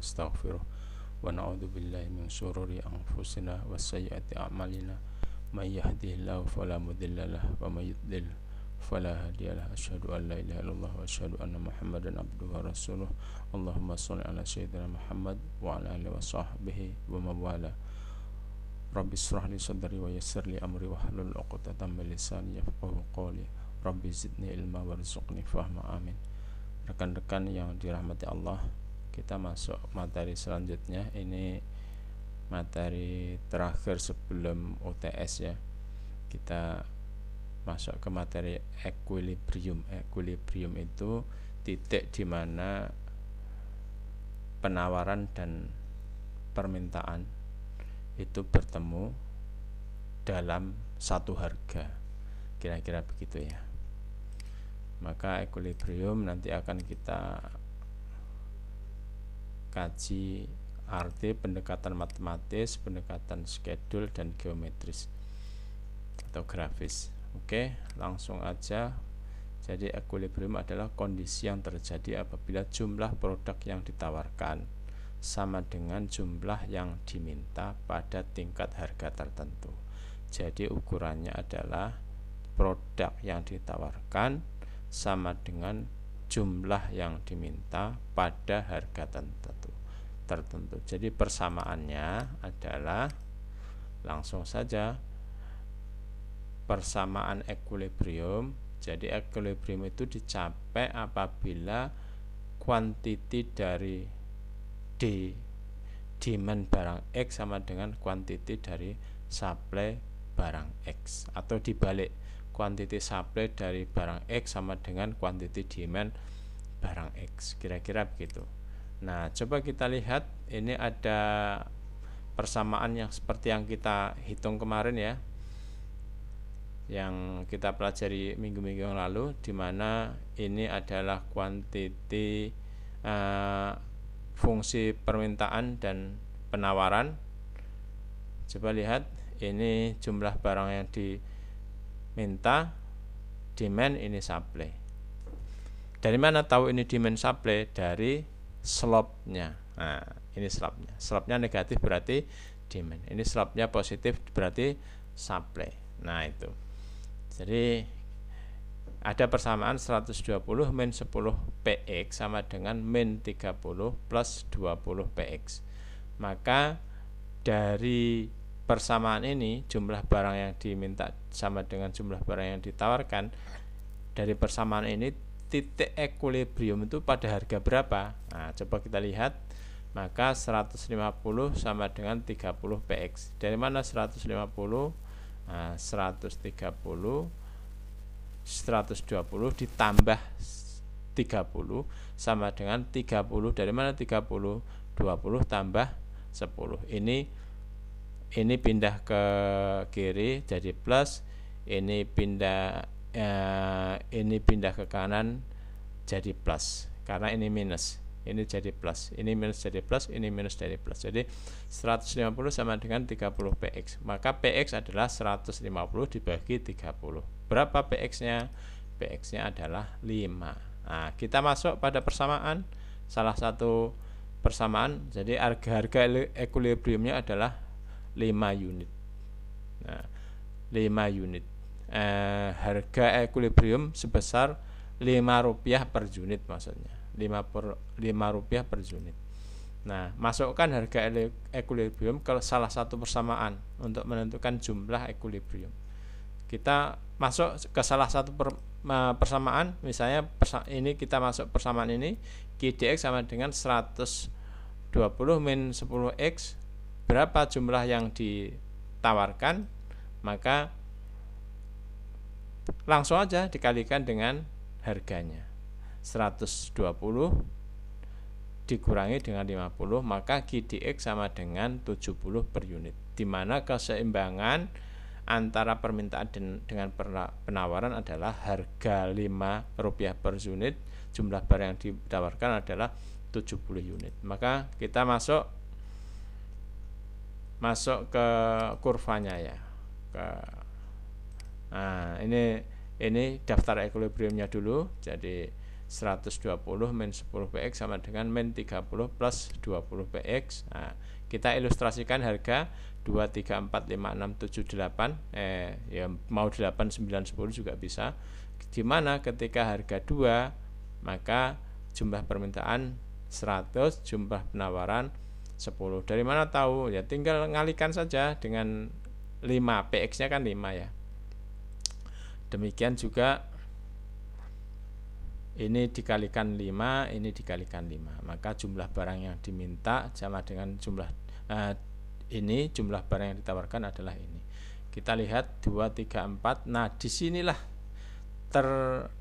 nastaghfiruh wa na'udzu billahi min syururi anfusina wa sayyiati a'malina may yahdihillahu fala mudilla lahu wa may yudlil fala hadiyalah. Asyhadu an la ilaha illallah wa asyhadu anna Muhammadan abduhu wa rasuluh. Allahumma shalli ala sayyidina Muhammad wa ala alihi wa sahbihi wa mawala. Rabbi israh li sadri wa yassir li amri wa hlul 'uqdatam min lisani yafqahu qawli. Rabbi zidni ilma warzuqni fahma. Amin. Rekan-rekan yang dirahmati Allah, kita masuk materi selanjutnya. Ini materi terakhir sebelum UTS ya. Kita masuk ke materi equilibrium. Equilibrium itu titik di mana penawaran dan permintaan itu bertemu dalam satu harga, kira-kira begitu ya. Maka equilibrium nanti akan kita kaji arti pendekatan matematis, pendekatan schedule dan geometris atau grafis. Oke, langsung aja. Jadi equilibrium adalah kondisi yang terjadi apabila jumlah produk yang ditawarkan sama dengan jumlah yang diminta pada tingkat harga tertentu. Jadi ukurannya adalah produk yang ditawarkan sama dengan jumlah yang diminta pada harga tertentu. Jadi persamaannya adalah, langsung saja, persamaan equilibrium. Jadi equilibrium itu dicapai apabila kuantiti dari demand barang X sama dengan kuantiti dari supply barang X, atau dibalik, kuantiti supply dari barang X sama dengan kuantiti demand barang X, kira-kira begitu. Nah, coba kita lihat, ini ada persamaan yang seperti yang kita hitung kemarin ya, yang kita pelajari minggu-minggu yang lalu, di mana ini adalah kuantiti fungsi permintaan dan penawaran. Coba lihat, ini jumlah barang yang diminta, demand, ini supply. Dari mana tahu ini demand supply? Dari slope-nya. Nah, ini slope-nya. Slope-nya negatif berarti demand. Ini slope-nya positif berarti supply. Nah, itu. Jadi ada persamaan 120 min 10 PX sama dengan min 30 plus 20 PX. Maka dari persamaan ini, jumlah barang yang diminta sama dengan jumlah barang yang ditawarkan, dari persamaan ini titik equilibrium itu pada harga berapa? Nah, coba kita lihat. Maka 150 sama dengan 30 PX. Dari mana 150? Nah, 120 ditambah 30 sama dengan 30. Dari mana 30? 20 tambah 10. Ini pindah ke kiri jadi plus, ini pindah ke kanan jadi plus, karena ini minus. Ini jadi plus, ini minus jadi plus, ini minus jadi plus. Jadi 150 sama dengan 30 PX. Maka PX adalah 150 dibagi 30. Berapa PX-nya? PX-nya adalah 5. Nah, kita masuk pada persamaan. Salah satu persamaan, jadi harga equilibriumnya adalah 5 unit. Nah, 5 unit. Harga equilibrium sebesar Rp5 per unit, maksudnya. Rp5 per unit. Nah, masukkan harga equilibrium ke salah satu persamaan untuk menentukan jumlah equilibrium. Kita masuk ke salah satu persamaan, misalnya ini kita masuk persamaan ini, QDX sama dengan 120 min 10X. Berapa jumlah yang ditawarkan? Maka langsung aja dikalikan dengan harganya. 120 dikurangi dengan 50, maka QDX sama dengan 70 per unit, di mana keseimbangan antara permintaan dengan penawaran adalah harga Rp5 per unit, jumlah barang yang ditawarkan adalah 70 unit. Maka kita masuk ke kurvanya ya. Nah, ini daftar equilibriumnya dulu. Jadi 120 min 10 px sama dengan min 30 plus 20 px. Nah, kita ilustrasikan harga 2, 3, 4, 5, 6, 7, 8 ya mau 8, 9, 10 juga bisa, dimana ketika harga 2 maka jumlah permintaan 100, jumlah penawaran 10. Dari mana tahu? Ya tinggal ngalikan saja dengan 5, px nya kan 5 ya. Demikian juga ini dikalikan 5, ini dikalikan 5, maka jumlah barang yang diminta sama dengan jumlah ini jumlah barang yang ditawarkan adalah ini. Kita lihat 2, 3, 4. Nah, disinilah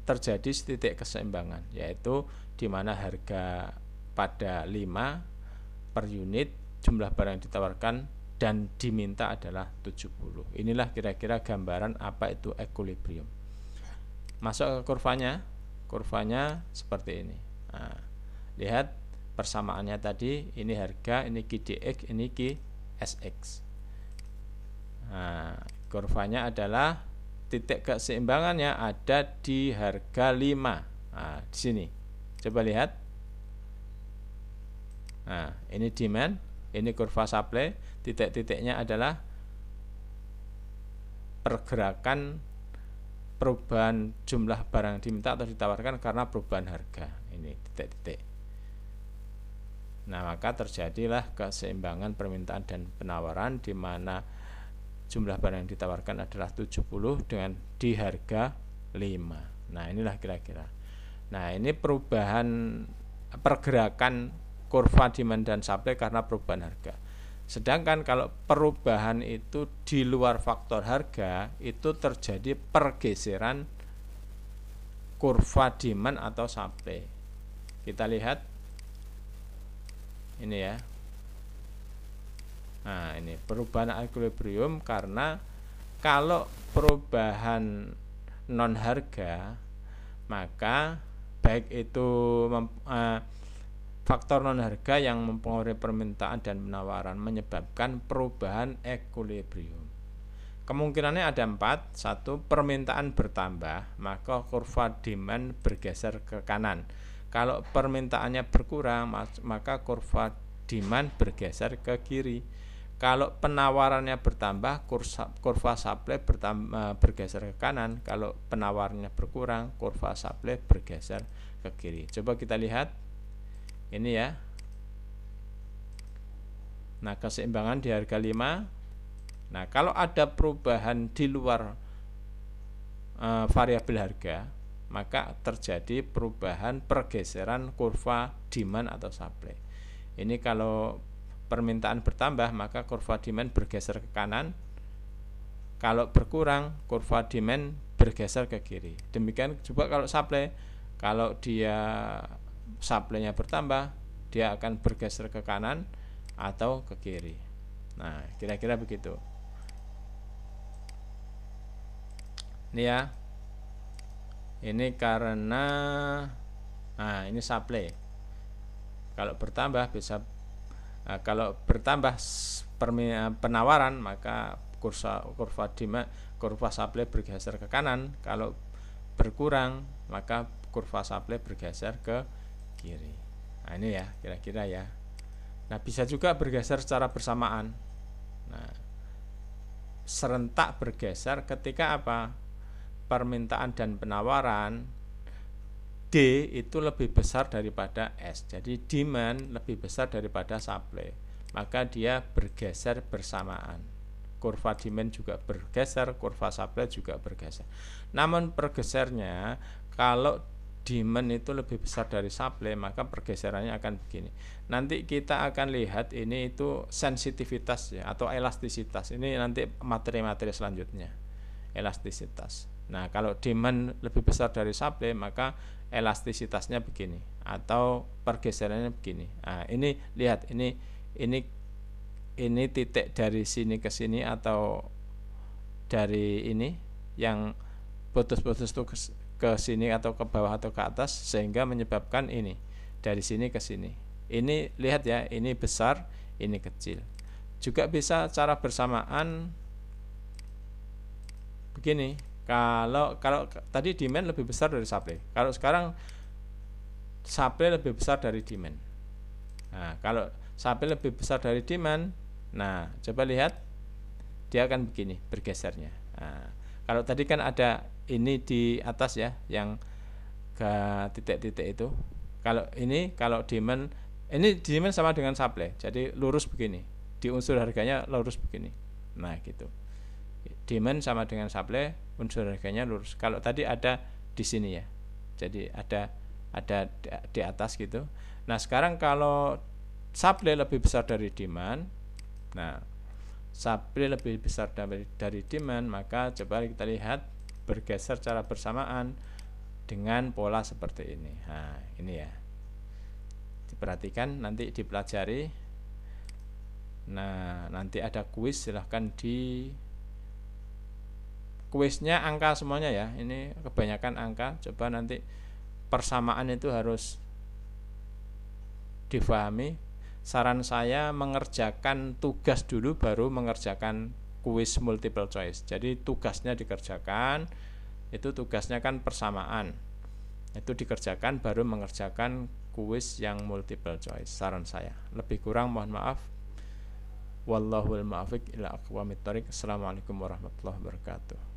terjadi titik keseimbangan, yaitu di mana harga pada 5 per unit jumlah barang yang ditawarkan dan diminta adalah 70. Inilah kira-kira gambaran apa itu equilibrium. Masuk ke kurvanya seperti ini. Nah, lihat persamaannya tadi, ini harga, ini QDX, ini QSX. Nah, kurvanya adalah titik keseimbangannya ada di harga 5. Nah, di sini. Coba lihat. Nah, ini demand, ini kurva supply, titik-titiknya adalah pergerakan perubahan jumlah barang diminta atau ditawarkan karena perubahan harga. Ini titik-titik. Nah, maka terjadilah keseimbangan permintaan dan penawaran di mana jumlah barang yang ditawarkan adalah 70 dengan di harga 5. Nah, inilah kira-kira. Nah, ini perubahan pergerakan kurva demand dan supply karena perubahan harga. Sedangkan kalau perubahan itu di luar faktor harga, itu terjadi pergeseran kurva demand atau supply. Kita lihat ini ya. Nah, ini perubahan equilibrium karena kalau perubahan non harga, maka baik itu faktor non harga yang mempengaruhi permintaan dan penawaran menyebabkan perubahan equilibrium. Kemungkinannya ada 4. 1. Permintaan bertambah, maka kurva demand bergeser ke kanan. Kalau permintaannya berkurang, maka kurva demand bergeser ke kiri. Kalau penawarannya bertambah, kurva supply bergeser ke kanan. Kalau penawarannya berkurang, kurva supply bergeser ke kiri. Coba kita lihat. Ini ya. Nah, keseimbangan di harga 5. Nah, kalau ada perubahan di luar variabel harga, maka terjadi perubahan pergeseran kurva demand atau supply. Ini kalau permintaan bertambah, maka kurva demand bergeser ke kanan. Kalau berkurang, kurva demand bergeser ke kiri. Demikian juga kalau supply. Kalau dia supply-nya bertambah, dia akan bergeser ke kanan atau ke kiri. Nah, kira-kira begitu. Ini ya. Ini karena ini supply. Kalau bertambah bisa kalau bertambah penawaran, maka kurva demand, kurva supply bergeser ke kanan. Kalau berkurang, maka kurva supply bergeser ke kiri. Nah, ini ya kira-kira ya. Nah, bisa juga bergeser secara bersamaan. Nah, serentak bergeser ketika apa? Permintaan dan penawaran D itu lebih besar daripada S. Jadi demand lebih besar daripada supply. Maka dia bergeser bersamaan. Kurva demand juga bergeser, kurva supply juga bergeser. Namun pergesernya kalau demand itu lebih besar dari supply, maka pergeserannya akan begini. Nanti kita akan lihat ini itu sensitivitas ya, atau elastisitas. Ini nanti materi-materi selanjutnya. Elastisitas. Nah, kalau demand lebih besar dari supply, maka elastisitasnya begini atau pergeserannya begini. Nah, ini lihat ini titik dari sini ke sini atau dari ini yang putus-putus tuh ke sini atau ke bawah atau ke atas sehingga menyebabkan ini dari sini ke sini. Ini lihat ya, ini besar, ini kecil. Juga bisa cara bersamaan begini. Kalau tadi demand lebih besar dari supply. Kalau sekarang supply lebih besar dari demand. Nah, kalau supply lebih besar dari demand, nah coba lihat dia akan begini bergesernya. Nah, kalau tadi kan ada ini di atas ya, yang ke titik-titik itu. Kalau ini, kalau demand, ini demand sama dengan supply, jadi lurus begini. Di unsur harganya lurus begini. Nah gitu. Demand sama dengan supply, unsur harganya lurus. Kalau tadi ada di sini ya, jadi ada di atas gitu. Nah sekarang kalau supply lebih besar dari demand, nah supply lebih besar dari demand, maka coba kita lihat bergeser secara bersamaan dengan pola seperti ini. Nah ini ya, diperhatikan, nanti dipelajari. Nah nanti ada kuis, silahkan di kuisnya angka semuanya ya, ini kebanyakan angka. Coba nanti persamaan itu harus difahami. Saran saya mengerjakan tugas dulu baru mengerjakan kuis multiple choice. Jadi tugasnya dikerjakan, itu tugasnya kan persamaan, itu dikerjakan baru mengerjakan kuis yang multiple choice. Saran saya. Lebih kurang mohon maaf. Wallahul muwaffiq ila aqwamit thoriq. Assalamualaikum warahmatullahi wabarakatuh.